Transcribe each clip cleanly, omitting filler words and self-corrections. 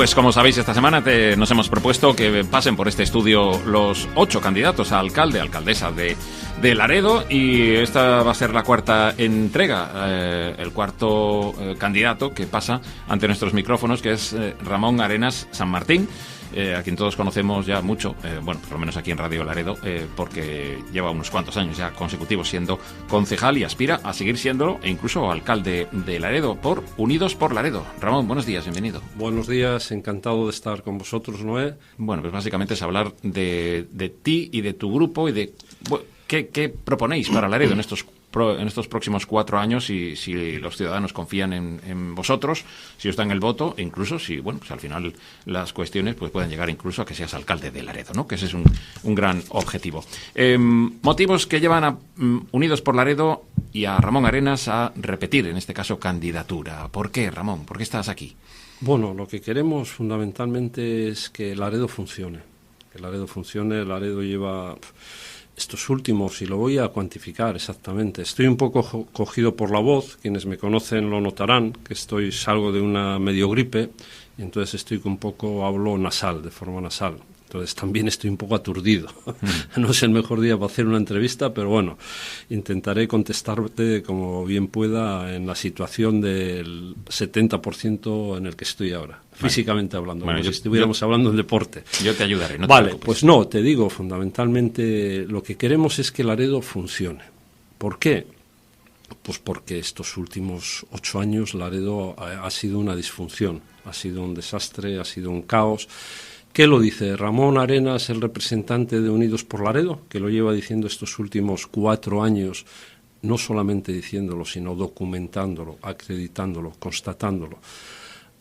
Pues como sabéis, esta semana nos hemos propuesto que pasen por este estudio los 8 candidatos a alcalde, alcaldesa de Laredo, y esta va a ser la cuarta entrega, el cuarto candidato que pasa ante nuestros micrófonos, que es Ramón Arenas San Martín, a quien todos conocemos ya mucho, bueno, por lo menos aquí en Radio Laredo, porque lleva unos cuantos años ya consecutivos siendo concejal y aspira a seguir siéndolo, e incluso alcalde de Laredo por Unidos por Laredo. Ramón, buenos días, bienvenido. Buenos días, encantado de estar con vosotros, Noé. Bueno, pues básicamente es hablar de ti y de tu grupo y de qué proponéis para Laredo en estos próximos 4 años, y si los ciudadanos confían en vosotros, si os dan el voto, e incluso si, bueno, pues al final las cuestiones pues pueden llegar incluso a que seas alcalde de Laredo, ¿no? Que ese es un gran objetivo. Motivos que llevan a Unidos por Laredo y a Ramón Arenas a repetir, en este caso, candidatura. ¿Por qué, Ramón? ¿Por qué estás aquí? Bueno, lo que queremos fundamentalmente es que Laredo funcione. Laredo lleva estos últimos, y lo voy a cuantificar exactamente. Estoy un poco cogido por la voz, quienes me conocen lo notarán, que salgo de una medio gripe, y entonces hablo nasal, de forma nasal. Entonces también estoy un poco aturdido. No es el mejor día para hacer una entrevista, pero bueno, intentaré contestarte como bien pueda en la situación del 70% en el que estoy ahora, físicamente hablando, como si estuviéramos hablando del deporte. Yo te ayudaré, no te Vale, preocupes. pues no, te digo, fundamentalmente lo que queremos es que Laredo funcione. ¿Por qué? Pues porque estos últimos 8 años Laredo ha sido una disfunción, ha sido un desastre, ha sido un caos. ¿Qué lo dice? Ramón Arenas, el representante de Unidos por Laredo, que lo lleva diciendo estos últimos 4 años, no solamente diciéndolo, sino documentándolo, acreditándolo, constatándolo.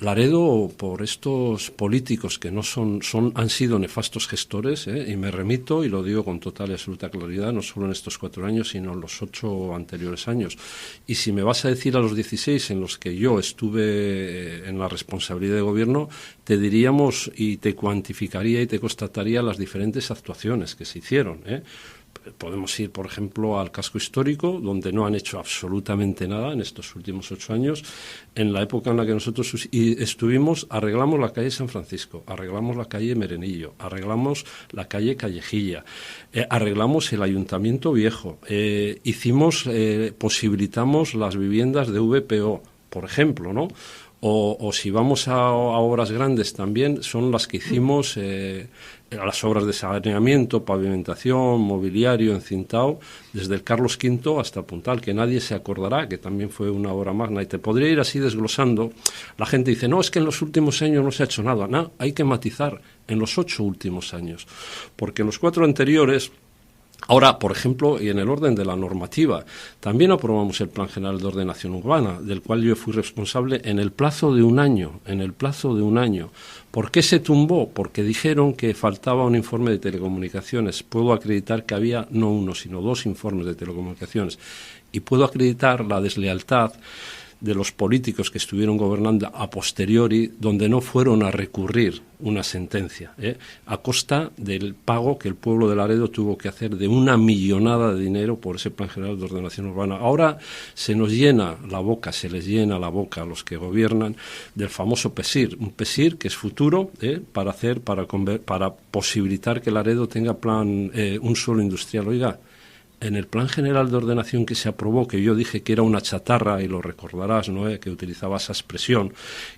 Laredo, por estos políticos que han sido nefastos gestores, y me remito, y lo digo con total y absoluta claridad, no solo en estos 4 años, sino en los 8 anteriores años. Y si me vas a decir a los 16 en los que yo estuve en la responsabilidad de gobierno, te diríamos y te cuantificaría y te constataría las diferentes actuaciones que se hicieron, Podemos ir, por ejemplo, al casco histórico, donde no han hecho absolutamente nada en estos últimos 8 años. En la época en la que nosotros estuvimos, arreglamos la calle San Francisco, arreglamos la calle Merenillo, arreglamos la calle Callejilla, arreglamos el Ayuntamiento Viejo, posibilitamos las viviendas de VPO, por ejemplo, ¿no? O si vamos a obras grandes también, son las que hicimos, las obras de saneamiento, pavimentación, mobiliario, encintado, desde el Carlos V hasta Puntal, que nadie se acordará, que también fue una obra magna. Y te podría ir así desglosando. La gente dice, no, es que en los últimos años no se ha hecho nada. No, hay que matizar, en los 8 últimos años. Porque en los 4 anteriores... Ahora, por ejemplo, y en el orden de la normativa, también aprobamos el Plan General de Ordenación Urbana, del cual yo fui responsable en el plazo de un año. ¿Por qué se tumbó? Porque dijeron que faltaba un informe de telecomunicaciones. Puedo acreditar que había no uno, sino 2 informes de telecomunicaciones. Y puedo acreditar la deslealtad de los políticos que estuvieron gobernando a posteriori, donde no fueron a recurrir una sentencia, a costa del pago que el pueblo de Laredo tuvo que hacer de una millonada de dinero por ese Plan General de Ordenación Urbana. Ahora se les llena la boca a los que gobiernan del famoso PESIR, un PESIR que es futuro, para posibilitar que Laredo tenga un suelo industrial. Oiga, en el Plan General de Ordenación que se aprobó, que yo dije que era una chatarra, y lo recordarás, ¿no?, que utilizaba esa expresión,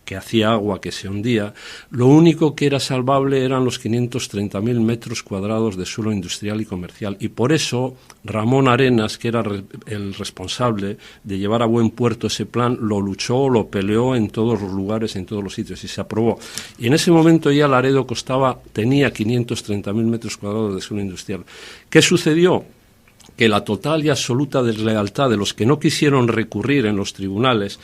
que hacía agua que se hundía, lo único que era salvable eran los 530.000 metros cuadrados de suelo industrial y comercial. Y por eso Ramón Arenas, que era el responsable de llevar a buen puerto ese plan, lo luchó, lo peleó en todos los lugares, en todos los sitios, y se aprobó. Y en ese momento ya Laredo tenía 530.000 metros cuadrados de suelo industrial. ¿Qué sucedió? Que la total y absoluta deslealtad de los que no quisieron recurrir en los tribunales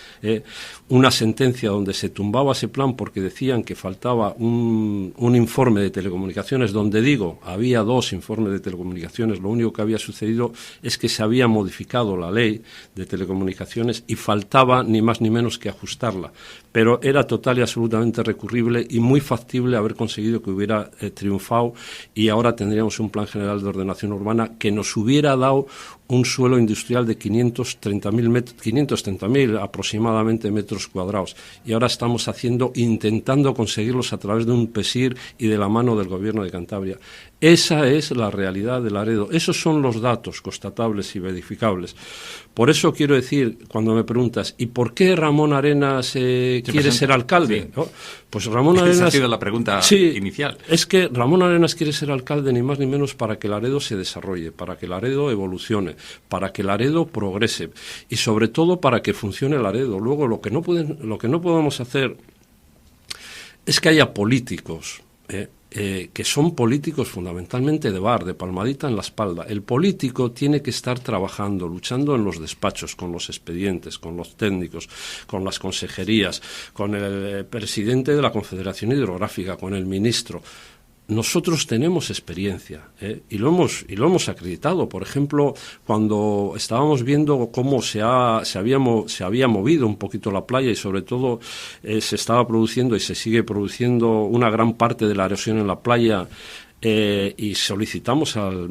una sentencia donde se tumbaba ese plan porque decían que faltaba un informe de telecomunicaciones, donde había 2 informes de telecomunicaciones. Lo único que había sucedido es que se había modificado la ley de telecomunicaciones y faltaba ni más ni menos que ajustarla, pero era total y absolutamente recurrible y muy factible haber conseguido que hubiera triunfado, y ahora tendríamos un Plan General de Ordenación Urbana que nos hubiera dado un suelo industrial de 530.000 aproximadamente metros cuadrados, y ahora estamos intentando conseguirlos a través de un PESIR y de la mano del Gobierno de Cantabria. Esa es la realidad de Laredo. Esos son los datos constatables y verificables. Por eso quiero decir, cuando me preguntas, ¿y por qué Ramón Arenas quiere ser alcalde? Sí. ¿No? Pues Ramón Arenas... Esa ha sido la pregunta inicial. Es que Ramón Arenas quiere ser alcalde ni más ni menos para que Laredo se desarrolle, para que Laredo evolucione, para que Laredo progrese y sobre todo para que funcione Laredo. Luego lo que no podemos hacer es que haya políticos que son políticos fundamentalmente de bar, de palmadita en la espalda. El político tiene que estar trabajando, luchando en los despachos, con los expedientes, con los técnicos, con las consejerías, con el presidente de la Confederación Hidrográfica, con el ministro. Nosotros tenemos experiencia y lo hemos acreditado. Por ejemplo, cuando estábamos viendo cómo se había movido un poquito la playa y sobre todo se estaba produciendo y se sigue produciendo una gran parte de la erosión en la playa, y solicitamos al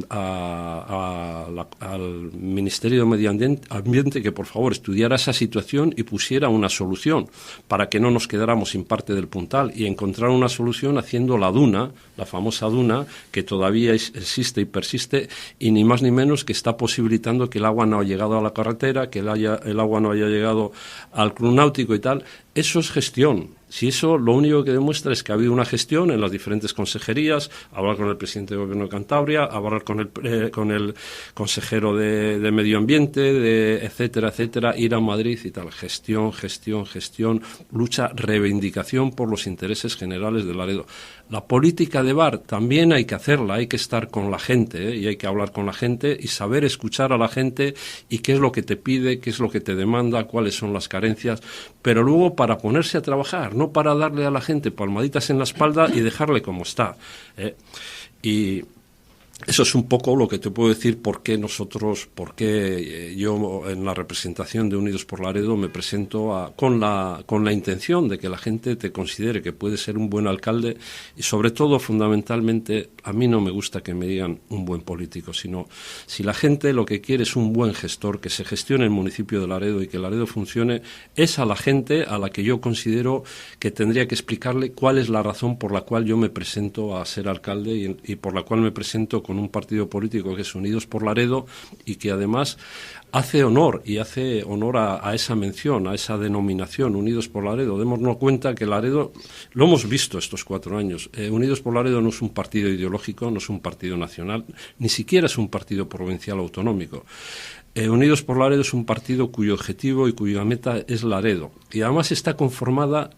Ministerio de Medio Ambiente que por favor estudiara esa situación y pusiera una solución para que no nos quedáramos sin parte del puntal, y encontrar una solución haciendo la duna, la famosa duna, que todavía existe y persiste, y ni más ni menos que está posibilitando que el agua no haya llegado a la carretera, que el agua no haya llegado al club náutico y tal. Eso es gestión. Si eso lo único que demuestra es que ha habido una gestión en las diferentes consejerías, hablar con el presidente del Gobierno de Cantabria, hablar con el consejero de Medio Ambiente, etcétera, etcétera, ir a Madrid y tal. Gestión, lucha, reivindicación por los intereses generales de Laredo. La política de bar también hay que hacerla, hay que estar con la gente, y hay que hablar con la gente y saber escuchar a la gente y qué es lo que te pide, qué es lo que te demanda, cuáles son las carencias, pero luego para ponerse a trabajar, no para darle a la gente palmaditas en la espalda y dejarle como está. Y eso es un poco lo que te puedo decir por qué yo en la representación de Unidos por Laredo me presento con la intención de que la gente te considere que puedes ser un buen alcalde, y sobre todo, fundamentalmente, a mí no me gusta que me digan un buen político, sino si la gente lo que quiere es un buen gestor, que se gestione el municipio de Laredo y que Laredo funcione, es a la gente a la que yo considero que tendría que explicarle cuál es la razón por la cual yo me presento a ser alcalde y por la cual me presento con un partido político que es Unidos por Laredo, y que además hace honor a esa mención, a esa denominación, Unidos por Laredo. Démonos cuenta que Laredo, lo hemos visto estos 4 años, Unidos por Laredo no es un partido ideológico, no es un partido nacional, ni siquiera es un partido provincial autonómico. Unidos por Laredo es un partido cuyo objetivo y cuya meta es Laredo, y además está conformada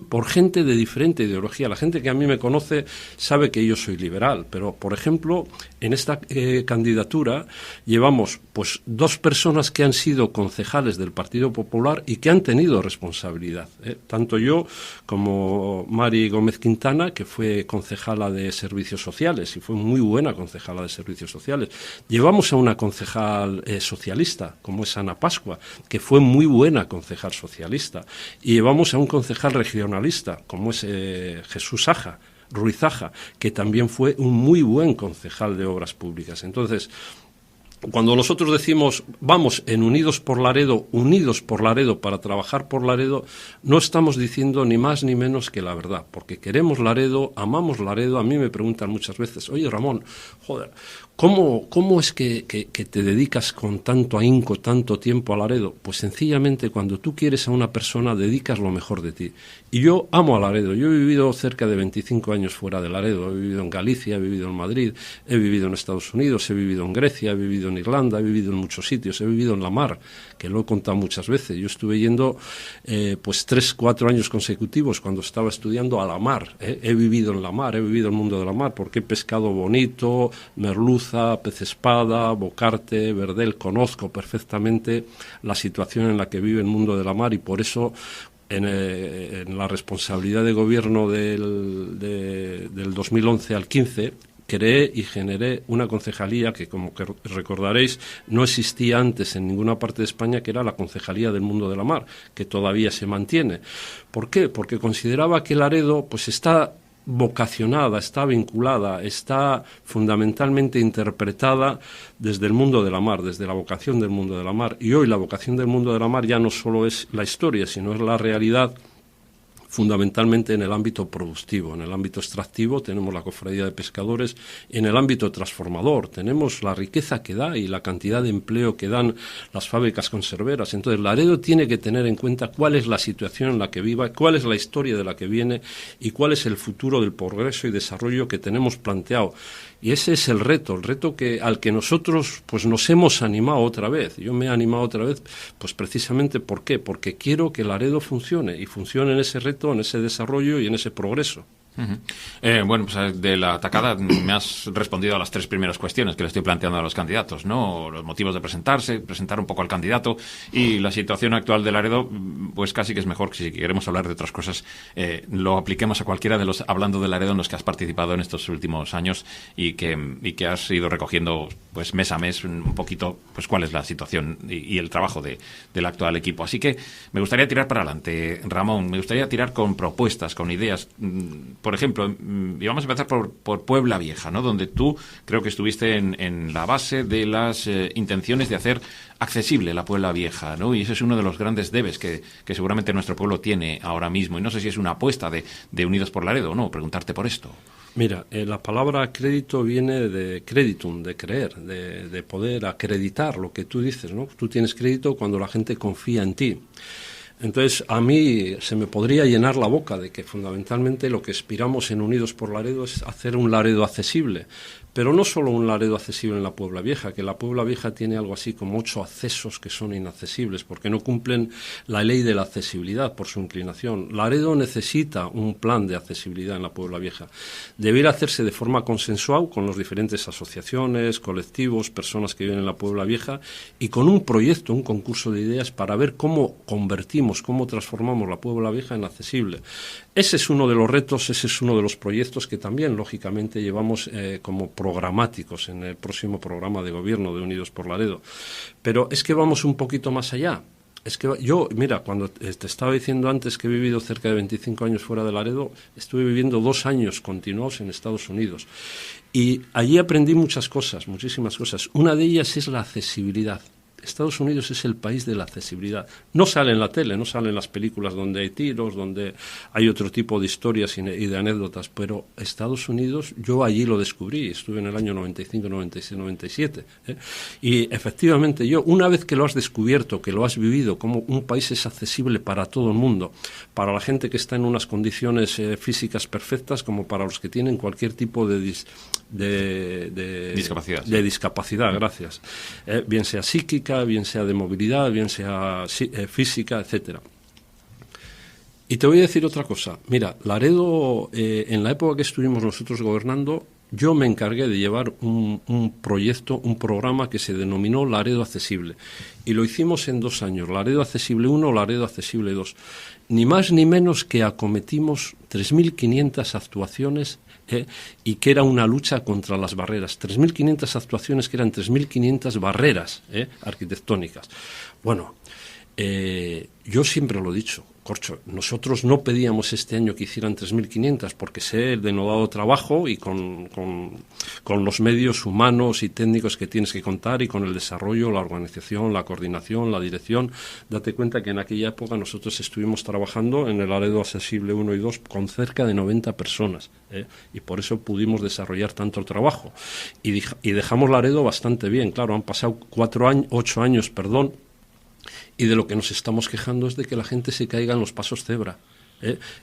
por gente de diferente ideología. La gente que a mí me conoce sabe que yo soy liberal, pero por ejemplo en esta candidatura llevamos pues 2 personas que han sido concejales del Partido Popular y que han tenido responsabilidad, tanto yo como Mari Gómez Quintana, que fue concejala de Servicios Sociales y fue muy buena concejala de Servicios Sociales. Llevamos a una concejal socialista, como es Ana Pascua, que fue muy buena concejal socialista, y llevamos a un concejal regionalista, como es Jesús Ruiz Aja, que también fue un muy buen concejal de Obras Públicas. Entonces, cuando nosotros decimos vamos en Unidos por Laredo para trabajar por Laredo, no estamos diciendo ni más ni menos que la verdad, porque queremos Laredo, amamos Laredo. A mí me preguntan muchas veces, oye Ramón, joder, ¿cómo es que te dedicas con tanto ahínco, tanto tiempo a Laredo? Pues sencillamente cuando tú quieres a una persona dedicas lo mejor de ti. Y yo amo a Laredo. Yo he vivido cerca de 25 años fuera de Laredo. He vivido en Galicia, he vivido en Madrid, he vivido en Estados Unidos, he vivido en Grecia, he vivido en Irlanda, he vivido en muchos sitios, he vivido en la mar, que lo he contado muchas veces. Yo estuve yendo pues 3-4 años consecutivos cuando estaba estudiando a la mar. He vivido en la mar, he vivido el mundo de la mar, porque he pescado bonito, merluza, pez espada, bocarte, verdel. Conozco perfectamente la situación en la que vive el mundo de la mar, y por eso en la responsabilidad de gobierno del 2011 al 15 creé y generé una concejalía que, como que recordaréis, no existía antes en ninguna parte de España, que era la Concejalía del Mundo de la Mar, que todavía se mantiene. ¿Por qué? Porque consideraba que Laredo pues está vocacionada, está vinculada, está fundamentalmente interpretada desde el mundo de la mar, desde la vocación del mundo de la mar. Y hoy la vocación del mundo de la mar ya no solo es la historia, sino es la realidad, fundamentalmente en el ámbito productivo. En el ámbito extractivo tenemos la cofradía de pescadores, en el ámbito transformador tenemos la riqueza que da y la cantidad de empleo que dan las fábricas conserveras. Entonces Laredo tiene que tener en cuenta cuál es la situación en la que viva, cuál es la historia de la que viene y cuál es el futuro del progreso y desarrollo que tenemos planteado. Y ese es el reto al que nosotros pues nos hemos animado otra vez. Yo me he animado otra vez, pues precisamente ¿por qué? Porque quiero que Laredo funcione y funcione en ese reto, en ese desarrollo y en ese progreso. Bueno, pues de la tacada me has respondido a las 3 primeras cuestiones que le estoy planteando a los candidatos, ¿no? Los motivos de presentar un poco al candidato y la situación actual de Laredo, pues casi que es mejor que si queremos hablar de otras cosas, lo apliquemos a cualquiera de los, hablando de Laredo, en los que has participado en estos últimos años y que has ido recogiendo, pues mes a mes, un poquito, pues cuál es la situación y el trabajo del actual equipo. Así que me gustaría tirar para adelante, Ramón, me gustaría tirar con propuestas, con ideas. Por ejemplo, y vamos a empezar por Puebla Vieja, ¿no? Donde tú creo que estuviste en la base de las intenciones de hacer accesible la Puebla Vieja, ¿no? Y ese es uno de los grandes debes que seguramente nuestro pueblo tiene ahora mismo. Y no sé si es una apuesta de Unidos por Laredo o no, preguntarte por esto. Mira, la palabra crédito viene de creditum, de creer, de poder acreditar lo que tú dices, ¿no? Tú tienes crédito cuando la gente confía en ti. Entonces, a mí se me podría llenar la boca de que fundamentalmente lo que aspiramos en Unidos por Laredo es hacer un Laredo accesible. Pero no solo un Laredo accesible en la Puebla Vieja, que la Puebla Vieja tiene algo así como 8 accesos que son inaccesibles, porque no cumplen la ley de la accesibilidad por su inclinación. Laredo necesita un plan de accesibilidad en la Puebla Vieja. Debiera hacerse de forma consensual con las diferentes asociaciones, colectivos, personas que viven en la Puebla Vieja, y con un proyecto, un concurso de ideas para ver cómo convertimos, cómo transformamos la Puebla Vieja en accesible. Ese es uno de los retos, ese es uno de los proyectos que también, lógicamente, llevamos como programáticos en el próximo programa de gobierno de Unidos por Laredo. Pero es que vamos un poquito más allá. Es que yo, mira, cuando te estaba diciendo antes que he vivido cerca de 25 años fuera de Laredo, estuve viviendo 2 años continuados en Estados Unidos. Y allí aprendí muchas cosas, muchísimas cosas. Una de ellas es la accesibilidad. Estados Unidos es el país de la accesibilidad. No sale en la tele, no sale en las películas donde hay tiros, donde hay otro tipo de historias y de anécdotas, pero Estados Unidos, yo allí lo descubrí, estuve en el año 95, 96, 97, y efectivamente yo, una vez que lo has descubierto, que lo has vivido, como un país es accesible para todo el mundo, para la gente que está en unas condiciones físicas perfectas, como para los que tienen cualquier tipo de discapacidad. De discapacidad, gracias. Bien sea psíquica, bien sea de movilidad, bien sea física, etcétera. Y te voy a decir otra cosa. Mira, Laredo, en la época que estuvimos nosotros gobernando, yo me encargué de llevar un proyecto, un programa que se denominó Laredo Accesible. Y lo hicimos en 2 años, Laredo Accesible 1, Laredo Accesible 2. Ni más ni menos que acometimos 3.500 actuaciones y que era una lucha contra las barreras. 3.500 actuaciones que eran 3.500 barreras arquitectónicas. Bueno, yo siempre lo he dicho, Corcho, nosotros no pedíamos este año que hicieran 3.500 porque sé el denodado trabajo y con los medios humanos y técnicos que tienes que contar y con el desarrollo, la organización, la coordinación, la dirección. Date cuenta que en aquella época nosotros estuvimos trabajando en el Laredo Accesible 1 y 2 con cerca de 90 personas y por eso pudimos desarrollar tanto trabajo y dejamos Laredo bastante bien. Claro, han pasado 8 años, y de lo que nos estamos quejando es de que la gente se caiga en los pasos cebra.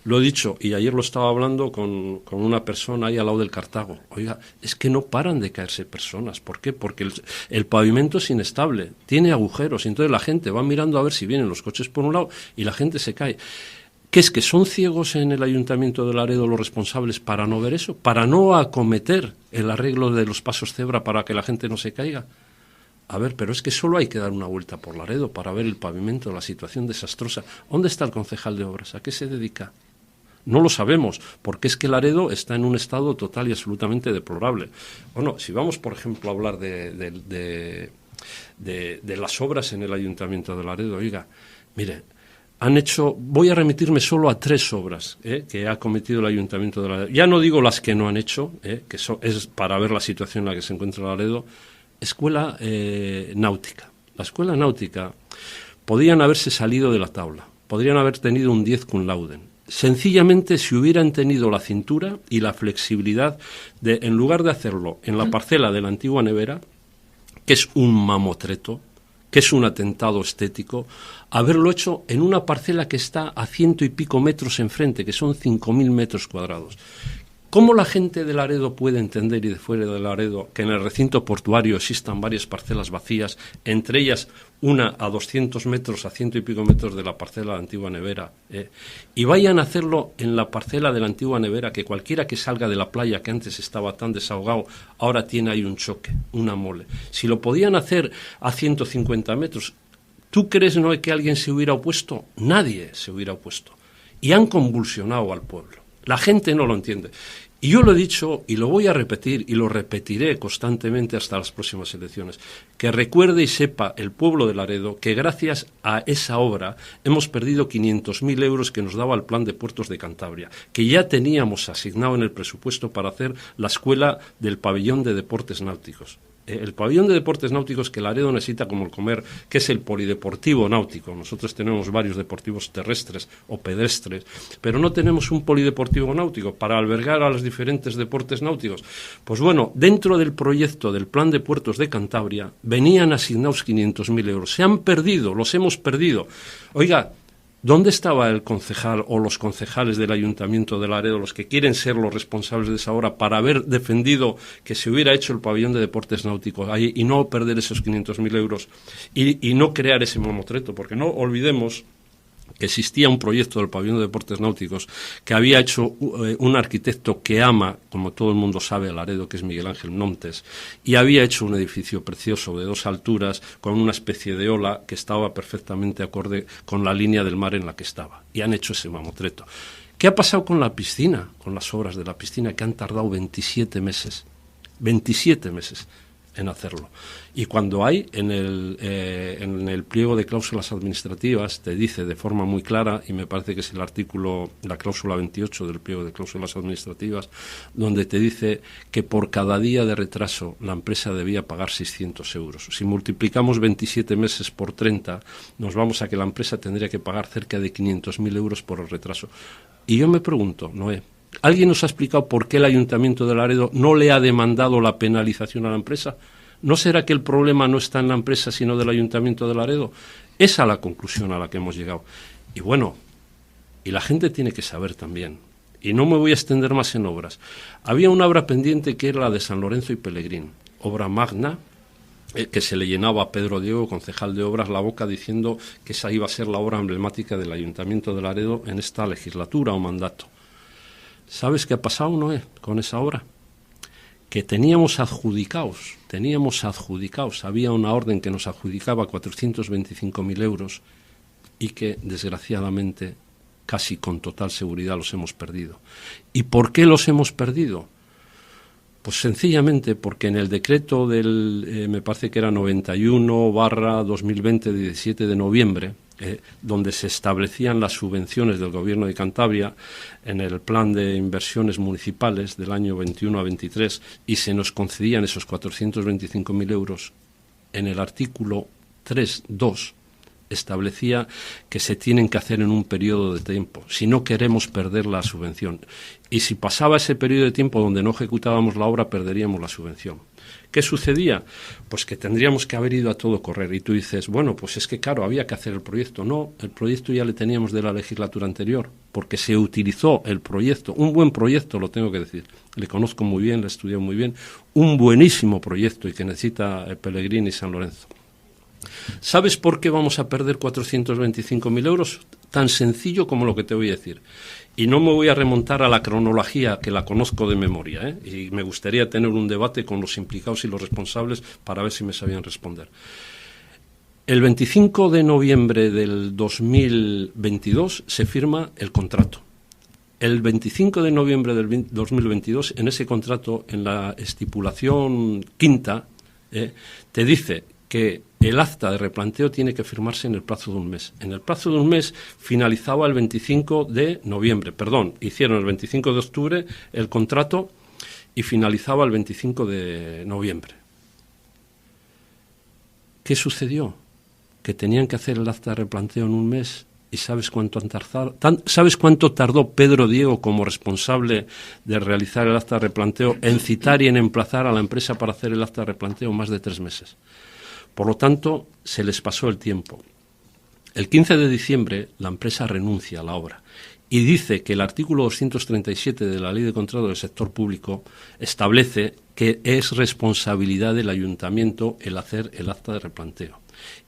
Lo he dicho, y ayer lo estaba hablando con una persona ahí al lado del Cartago. Oiga, es que no paran de caerse personas. ¿Por qué? Porque el pavimento es inestable, tiene agujeros, y entonces la gente va mirando a ver si vienen los coches por un lado y la gente se cae. ¿Qué es que son ciegos en el Ayuntamiento de Laredo los responsables para no ver eso? ¿Para no acometer el arreglo de los pasos cebra para que la gente no se caiga? A ver, pero es que solo hay que dar una vuelta por Laredo para ver el pavimento, la situación desastrosa. ¿Dónde está el concejal de obras? ¿A qué se dedica? No lo sabemos, porque es que Laredo está en un estado total y absolutamente deplorable. Bueno, si vamos, por ejemplo, a hablar de las obras en el Ayuntamiento de Laredo, oiga, mire, han hecho, voy a remitirme solo a 3 obras que ha cometido el Ayuntamiento de Laredo. Ya no digo las que no han hecho, que es para ver la situación en la que se encuentra Laredo. Escuela náutica. La escuela náutica podían haberse salido de la tabla, podrían haber tenido un 10 cum laude. Sencillamente, si hubieran tenido la cintura y la flexibilidad de, en lugar de hacerlo en la parcela de la antigua nevera, que es un mamotreto, que es un atentado estético, haberlo hecho en una parcela que está a 100 y pico metros enfrente, que son 5.000 metros cuadrados. ¿Cómo la gente de Laredo puede entender, y de fuera de Laredo, que en el recinto portuario existan varias parcelas vacías, entre ellas una a 200 metros, a 100 y pico metros de la parcela de la antigua nevera, y vayan a hacerlo en la parcela de la antigua nevera, que cualquiera que salga de la playa, que antes estaba tan desahogado, ahora tiene ahí un choque, una mole? Si lo podían hacer a 150 metros, ¿tú crees, Noé, que alguien se hubiera opuesto? Nadie se hubiera opuesto. Y han convulsionado al pueblo. La gente no lo entiende. Y yo lo he dicho y lo voy a repetir y lo repetiré constantemente hasta las próximas elecciones. Que recuerde y sepa el pueblo de Laredo que gracias a esa obra hemos perdido 500.000 euros que nos daba el Plan de Puertos de Cantabria, que ya teníamos asignado en el presupuesto para hacer la escuela del pabellón de deportes náuticos. El pabellón de deportes náuticos que Laredo necesita como el comer, que es el polideportivo náutico. Nosotros tenemos varios deportivos terrestres o pedestres, pero no tenemos un polideportivo náutico para albergar a los diferentes deportes náuticos. Pues bueno, dentro del proyecto del Plan de Puertos de Cantabria venían asignados 500.000 euros. Se han perdido, los hemos perdido. Oiga, ¿dónde estaba el concejal o los concejales del Ayuntamiento de Laredo, los que quieren ser los responsables de esa obra, para haber defendido que se hubiera hecho el pabellón de deportes náuticos ahí y no perder esos 500.000 euros y no crear ese mamotreto? Porque no olvidemos que existía un proyecto del pabellón de deportes náuticos que había hecho un arquitecto que ama, como todo el mundo sabe, a Laredo, que es Miguel Ángel Montes, y había hecho un edificio precioso de 2 alturas con una especie de ola que estaba perfectamente acorde con la línea del mar en la que estaba, y han hecho ese mamotreto. ¿Qué ha pasado con la piscina, con las obras de la piscina, que han tardado 27 meses? 27 meses en hacerlo. Y cuando hay en el pliego de cláusulas administrativas, te dice de forma muy clara, y me parece que es el artículo, la cláusula 28 del pliego de cláusulas administrativas, donde te dice que por cada día de retraso la empresa debía pagar 600 euros. Si multiplicamos 27 meses por 30, nos vamos a que la empresa tendría que pagar cerca de 500.000 euros por el retraso. Y yo me pregunto, Noé, ¿alguien nos ha explicado por qué el Ayuntamiento de Laredo no le ha demandado la penalización a la empresa? ¿No será que el problema no está en la empresa, sino del Ayuntamiento de Laredo? Esa es la conclusión a la que hemos llegado. Y bueno, y la gente tiene que saber también, y no me voy a extender más en obras. Había una obra pendiente que era la de San Lorenzo y Pelegrín, obra magna, que se le llenaba a Pedro Diego, concejal de obras, la boca diciendo que esa iba a ser la obra emblemática del Ayuntamiento de Laredo en esta legislatura o mandato. ¿Sabes qué ha pasado, Noé, con esa obra? Que teníamos adjudicados, había una orden que nos adjudicaba 425.000 euros y que, desgraciadamente, casi con total seguridad los hemos perdido. ¿Y por qué los hemos perdido? Pues sencillamente porque en el decreto del, me parece que era 91/2020 de 17 de noviembre, donde se establecían las subvenciones del Gobierno de Cantabria en el plan de inversiones municipales del año 21 a 23 y se nos concedían esos 425.000 euros, en el artículo 3.2 establecía que se tienen que hacer en un periodo de tiempo, si no queremos perder la subvención. Y si pasaba ese periodo de tiempo donde no ejecutábamos la obra, perderíamos la subvención. ¿Qué sucedía? Pues que tendríamos que haber ido a todo correr. Y tú dices, bueno, pues es que claro, había que hacer el proyecto. No, el proyecto ya le teníamos de la legislatura anterior, porque se utilizó el proyecto, un buen proyecto, lo tengo que decir. Le conozco muy bien, le he estudiado muy bien, un buenísimo proyecto y que necesita Pelegrín y San Lorenzo. ¿Sabes por qué vamos a perder 425.000 euros? Tan sencillo como lo que te voy a decir. Y no me voy a remontar a la cronología, que la conozco de memoria, y me gustaría tener un debate con los implicados y los responsables para ver si me sabían responder. El 25 de noviembre del 2022 se firma el contrato. El 25 de noviembre del 2022, en ese contrato, en la estipulación quinta, te dice que el acta de replanteo tiene que firmarse en el plazo de un mes. En el plazo de un mes finalizaba el 25 de noviembre, hicieron el 25 de octubre el contrato y finalizaba el 25 de noviembre. ¿Qué sucedió? Que tenían que hacer el acta de replanteo en un mes. ¿Y sabes cuánto tardó Pedro Diego, como responsable de realizar el acta de replanteo, en citar y en emplazar a la empresa para hacer el acta de replanteo? Más de 3 meses. Por lo tanto, se les pasó el tiempo. El 15 de diciembre, la empresa renuncia a la obra y dice que el artículo 237 de la Ley de Contrato del Sector Público establece que es responsabilidad del ayuntamiento el hacer el acta de replanteo.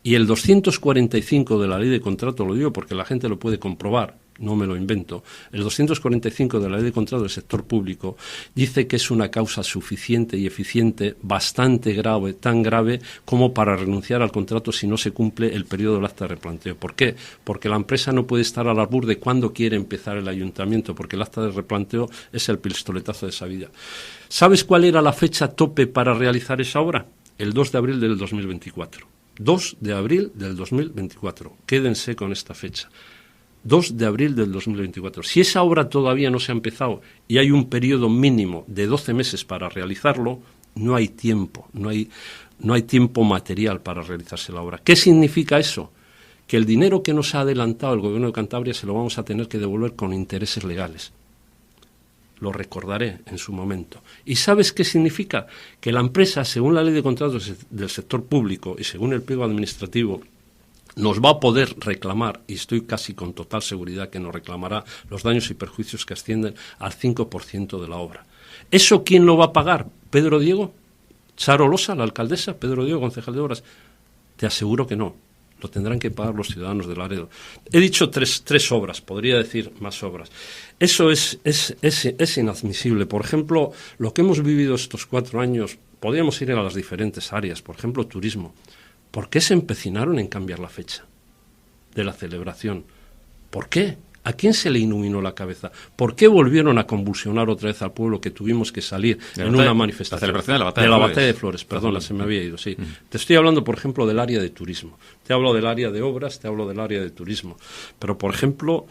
Y el 245 de la Ley de Contrato, lo digo porque la gente lo puede comprobar, no me lo invento, el 245 de la Ley de Contrato del Sector Público dice que es una causa suficiente y eficiente, bastante grave, tan grave como para renunciar al contrato si no se cumple el periodo del acta de replanteo. ¿Por qué? Porque la empresa no puede estar al albur de cuándo quiere empezar el ayuntamiento, porque el acta de replanteo es el pistoletazo de salida. ¿Sabes cuál era la fecha tope para realizar esa obra? El 2 de abril del 2024. 2 de abril del 2024. Quédense con esta fecha. 2 de abril del 2024. Si esa obra todavía no se ha empezado y hay un periodo mínimo de 12 meses para realizarlo, no hay tiempo, no hay tiempo material para realizarse la obra. ¿Qué significa eso? Que el dinero que nos ha adelantado el Gobierno de Cantabria se lo vamos a tener que devolver con intereses legales. Lo recordaré en su momento. ¿Y sabes qué significa? Que la empresa, según la Ley de Contratos del Sector Público y según el pliego administrativo, nos va a poder reclamar, y estoy casi con total seguridad que nos reclamará, los daños y perjuicios que ascienden al 5% de la obra. ¿Eso quién lo va a pagar? ¿Pedro Diego? ¿Charo Losa, la alcaldesa? ¿Pedro Diego, concejal de obras? Te aseguro que no. Lo tendrán que pagar los ciudadanos de Laredo. He dicho tres obras, podría decir más obras. Eso es inadmisible. Por ejemplo, lo que hemos vivido estos 4 años, podríamos ir a las diferentes áreas, por ejemplo, turismo. ¿Por qué se empecinaron en cambiar la fecha de la celebración? ¿Por qué? ¿A quién se le iluminó la cabeza? ¿Por qué volvieron a convulsionar otra vez al pueblo que tuvimos que salir en una manifestación? La celebración de la Batalla de Flores. Perdona, se me había ido, sí. Te estoy hablando, por ejemplo, del área de turismo. Te hablo del área de obras, te hablo del área de turismo. Pero, por ejemplo,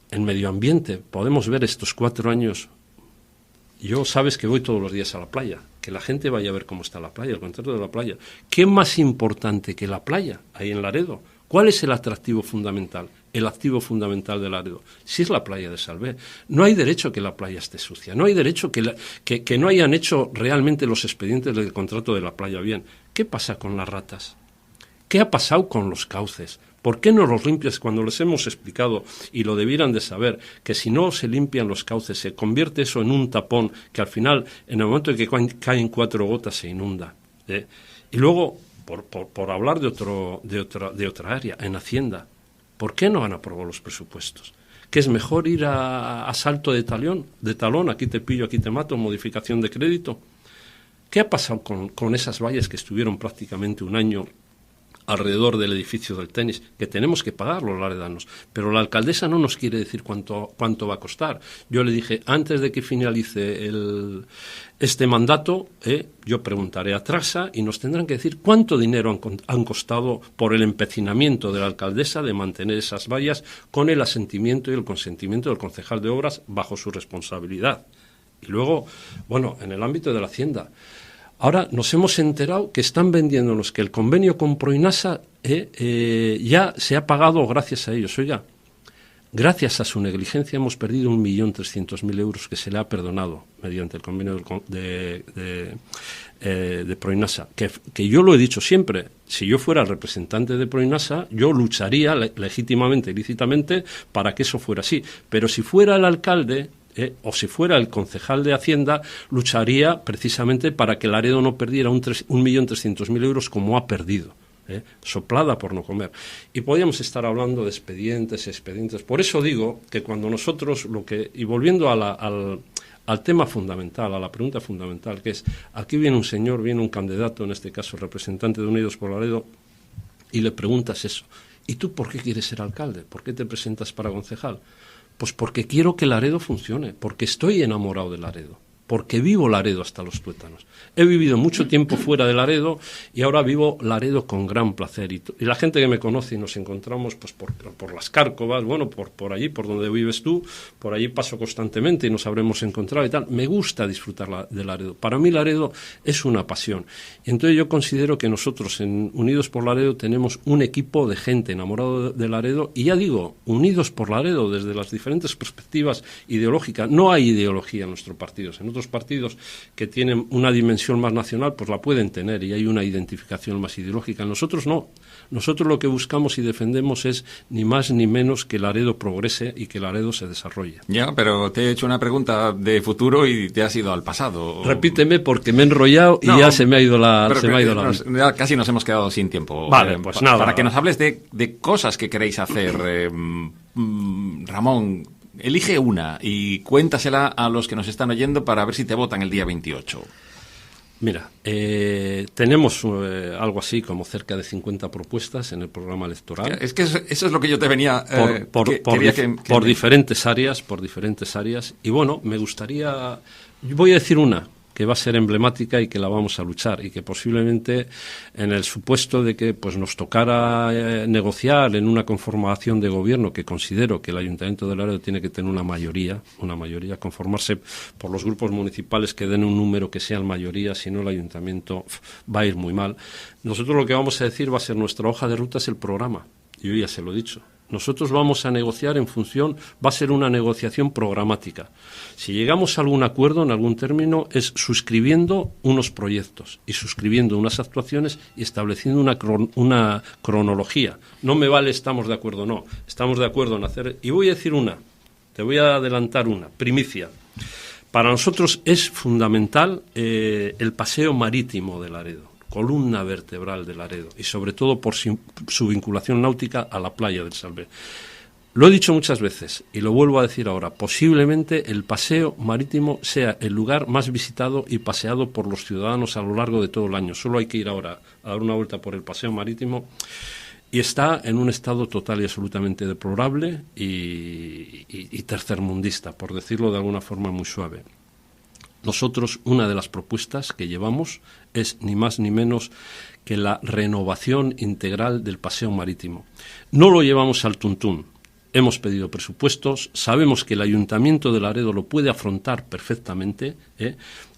en medio ambiente, podemos ver estos 4 años. Yo sabes que voy todos los días a la playa, que la gente vaya a ver cómo está la playa, el contrato de la playa. ¿Qué más importante que la playa ahí en Laredo? ¿Cuál es el atractivo fundamental? El activo fundamental de Laredo. Si es la playa de Salvé. No hay derecho que la playa esté sucia. No hay derecho que no hayan hecho realmente los expedientes del contrato de la playa bien. ¿Qué pasa con las ratas? ¿Qué ha pasado con los cauces? ¿Por qué no los limpias cuando les hemos explicado, y lo debieran de saber, que si no se limpian los cauces se convierte eso en un tapón que al final, en el momento en que caen 4 gotas, se inunda? Y luego, por hablar de otra área, en Hacienda, ¿por qué no han aprobado los presupuestos? ¿Que es mejor ir a salto de talón, aquí te pillo, aquí te mato, modificación de crédito? ¿Qué ha pasado con esas vallas que estuvieron prácticamente un año alrededor del edificio del tenis, que tenemos que pagar los laredanos? Pero la alcaldesa no nos quiere decir cuánto va a costar. Yo le dije, antes de que finalice este mandato, yo preguntaré a Trasa y nos tendrán que decir cuánto dinero han costado por el empecinamiento de la alcaldesa de mantener esas vallas con el asentimiento y el consentimiento del concejal de obras bajo su responsabilidad. Y luego, bueno, en el ámbito de la Hacienda, ahora nos hemos enterado que están vendiéndonos que el convenio con Proinasa ya se ha pagado gracias a ellos. Oiga, gracias a su negligencia hemos perdido 1.300.000 euros que se le ha perdonado mediante el convenio de Proinasa. Que yo lo he dicho siempre, si yo fuera el representante de Proinasa, yo lucharía legítimamente y lícitamente para que eso fuera así. Pero si fuera el alcalde, o si fuera el concejal de Hacienda, lucharía precisamente para que Laredo no perdiera 1.300.000 euros como ha perdido, soplada por no comer. Y podríamos estar hablando de expedientes. Por eso digo que cuando nosotros, y volviendo al tema fundamental, a la pregunta fundamental, que es, aquí viene un candidato, en este caso el representante de Unidos por Laredo, y le preguntas eso. ¿Y tú por qué quieres ser alcalde? ¿Por qué te presentas para concejal? Pues porque quiero que Laredo funcione, porque estoy enamorado de Laredo. porque vivo Laredo hasta los tuétanos. He vivido mucho tiempo fuera de Laredo y ahora vivo Laredo con gran placer. Y la gente que me conoce y nos encontramos pues por las Cárcovas, bueno, por allí, por donde vives tú, por allí paso constantemente y nos habremos encontrado y tal. Me gusta disfrutar de Laredo. Para mí Laredo es una pasión. Y entonces yo considero que nosotros en Unidos por Laredo tenemos un equipo de gente enamorado de Laredo y ya digo, unidos por Laredo desde las diferentes perspectivas ideológicas. No hay ideología en nuestros partidos. En otros partidos que tienen una dimensión más nacional, pues la pueden tener y hay una identificación más ideológica. Nosotros no. Nosotros lo que buscamos y defendemos es ni más ni menos que Laredo progrese y que Laredo se desarrolle. Ya, pero te he hecho una pregunta de futuro y te has ido al pasado. Repíteme porque me he enrollado y ya se me ha ido la... Ya casi nos hemos quedado sin tiempo. Vale, pues nada. Para que nos hables de cosas que queréis hacer, Ramón, elige una y cuéntasela a los que nos están oyendo para ver si te votan el día 28. Mira, tenemos algo así como cerca de 50 propuestas en el programa electoral. Es que eso es lo que yo te venía... por diferentes áreas. Y bueno, me gustaría... Voy a decir una que va a ser emblemática y que la vamos a luchar y que posiblemente en el supuesto de que pues nos tocara negociar en una conformación de gobierno, que considero que el Ayuntamiento de Laredo tiene que tener una mayoría, conformarse por los grupos municipales que den un número que sea mayoría, si no el Ayuntamiento va a ir muy mal. Nosotros lo que vamos a decir va a ser nuestra hoja de ruta es el programa, yo ya se lo he dicho. Nosotros vamos a negociar en función, va a ser una negociación programática. Si llegamos a algún acuerdo en algún término es suscribiendo unos proyectos y suscribiendo unas actuaciones y estableciendo una cronología. No me vale estamos de acuerdo, no. Estamos de acuerdo en hacer... Y voy a decir te voy a adelantar una, primicia. Para nosotros es fundamental el paseo marítimo de Laredo, columna vertebral de Laredo, y sobre todo por su vinculación náutica a la playa del Salvé. Lo he dicho muchas veces y lo vuelvo a decir ahora, posiblemente el paseo marítimo sea el lugar más visitado y paseado por los ciudadanos a lo largo de todo el año. Solo hay que ir ahora a dar una vuelta por el paseo marítimo y está en un estado total y absolutamente deplorable y tercermundista, por decirlo de alguna forma muy suave. Nosotros, una de las propuestas que llevamos es ni más ni menos que la renovación integral del paseo marítimo. No lo llevamos al tuntún. Hemos pedido presupuestos, sabemos que el Ayuntamiento de Laredo lo puede afrontar perfectamente,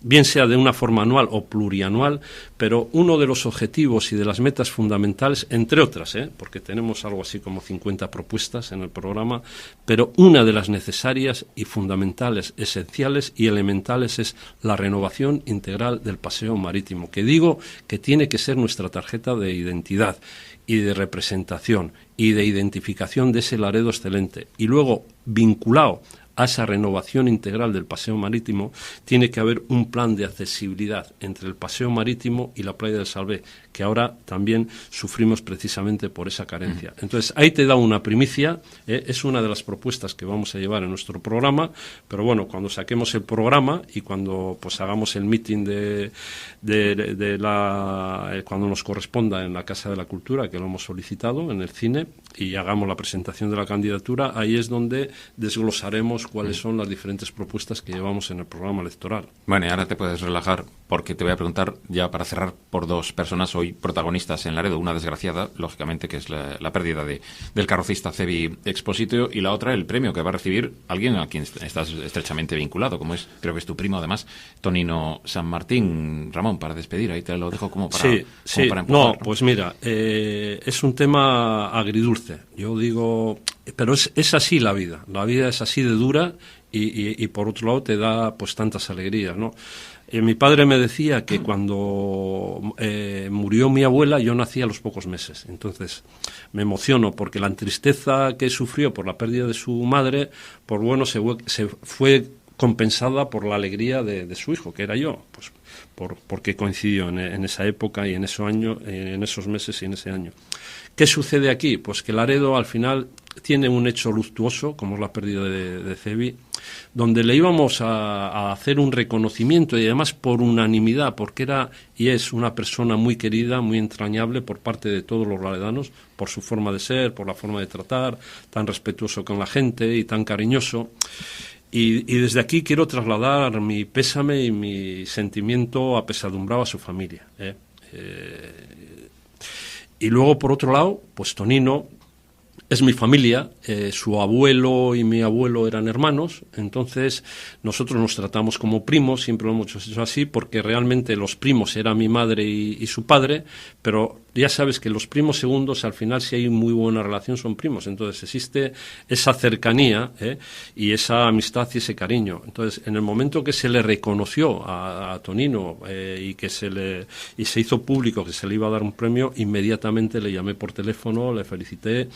bien sea de una forma anual o plurianual, pero uno de los objetivos y de las metas fundamentales, entre otras, porque tenemos algo así como 50 propuestas en el programa, pero una de las necesarias y fundamentales, esenciales y elementales es la renovación integral del paseo marítimo, que digo que tiene que ser nuestra tarjeta de identidad y de representación y de identificación de ese Laredo excelente. Y luego, vinculado a esa renovación integral del paseo marítimo, tiene que haber un plan de accesibilidad entre el paseo marítimo y la playa del Salvé, que ahora también sufrimos precisamente por esa carencia. Entonces, ahí te da una primicia, es una de las propuestas que vamos a llevar en nuestro programa, pero bueno, cuando saquemos el programa y cuando pues hagamos el meeting cuando nos corresponda en la Casa de la Cultura, que lo hemos solicitado en el cine, y hagamos la presentación de la candidatura, ahí es donde desglosaremos cuáles son las diferentes propuestas que llevamos en el programa electoral. Bueno, y ahora te puedes relajar porque te voy a preguntar ya para cerrar por dos personas hoy protagonistas en Laredo. Una desgraciada, lógicamente, que es la pérdida del carrocista Cevi Expositio, y la otra el premio que va a recibir alguien a quien estás estrechamente vinculado, como es, creo que es tu primo además, Tonino San Martín. Ramón, para despedir, ahí te lo dejo como para empujar, no, pues mira, es un tema agridulce. Yo digo, pero es así la vida es así de dura y por otro lado te da pues tantas alegrías, ¿no? Mi padre me decía que cuando murió mi abuela yo nací a los pocos meses, entonces me emociono porque la tristeza que sufrió por la pérdida de su madre, por bueno, se fue compensada por la alegría de su hijo, que era yo, pues porque coincidió en esa época y en esos meses y en ese año. ¿Qué sucede aquí? Pues que Laredo al final tiene un hecho luctuoso, como es la pérdida de Cevi, donde le íbamos a hacer un reconocimiento y además por unanimidad, porque era y es una persona muy querida, muy entrañable por parte de todos los laredanos, por su forma de ser, por la forma de tratar, tan respetuoso con la gente y tan cariñoso. Y desde aquí quiero trasladar mi pésame y mi sentimiento apesadumbrado a su familia. Y luego, por otro lado, pues Tonino es mi familia, su abuelo y mi abuelo eran hermanos, entonces nosotros nos tratamos como primos, siempre lo hemos hecho así, porque realmente los primos eran mi madre y su padre, pero ya sabes que los primos segundos, al final, si hay muy buena relación, son primos, entonces existe esa cercanía y esa amistad y ese cariño. Entonces, en el momento que se le reconoció a Tonino y que se hizo público que se le iba a dar un premio, inmediatamente le llamé por teléfono, le felicité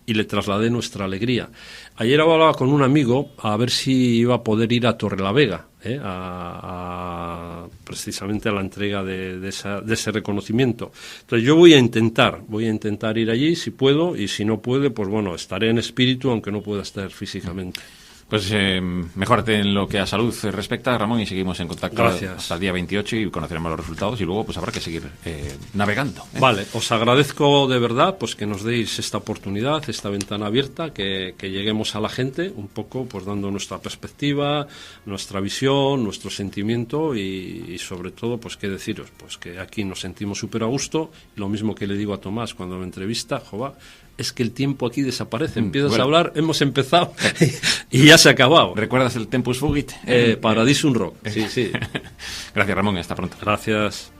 y le trasladé nuestra alegría. Ayer hablaba con un amigo a ver si iba a poder ir a Torrelavega, precisamente a la entrega de ese reconocimiento. Entonces yo voy a intentar ir allí si puedo, y si no puede, pues bueno, estaré en espíritu, aunque no pueda estar físicamente. Pues mejórate en lo que a salud respecta, Ramón, y seguimos en contacto. Gracias. Hasta el día 28 y conoceremos los resultados, y luego pues habrá que seguir navegando. Vale, os agradezco de verdad pues que nos deis esta oportunidad, esta ventana abierta, que lleguemos a la gente un poco pues dando nuestra perspectiva, nuestra visión, nuestro sentimiento y sobre todo pues qué deciros, pues que aquí nos sentimos súper a gusto, lo mismo que le digo a Tomás cuando me entrevista, jova, es que el tiempo aquí desaparece, empiezas a hablar, hemos empezado y ya se ha acabado. ¿Recuerdas el Tempus Fugit? Paradisum Rock, sí. Gracias, Ramón, hasta pronto. Gracias.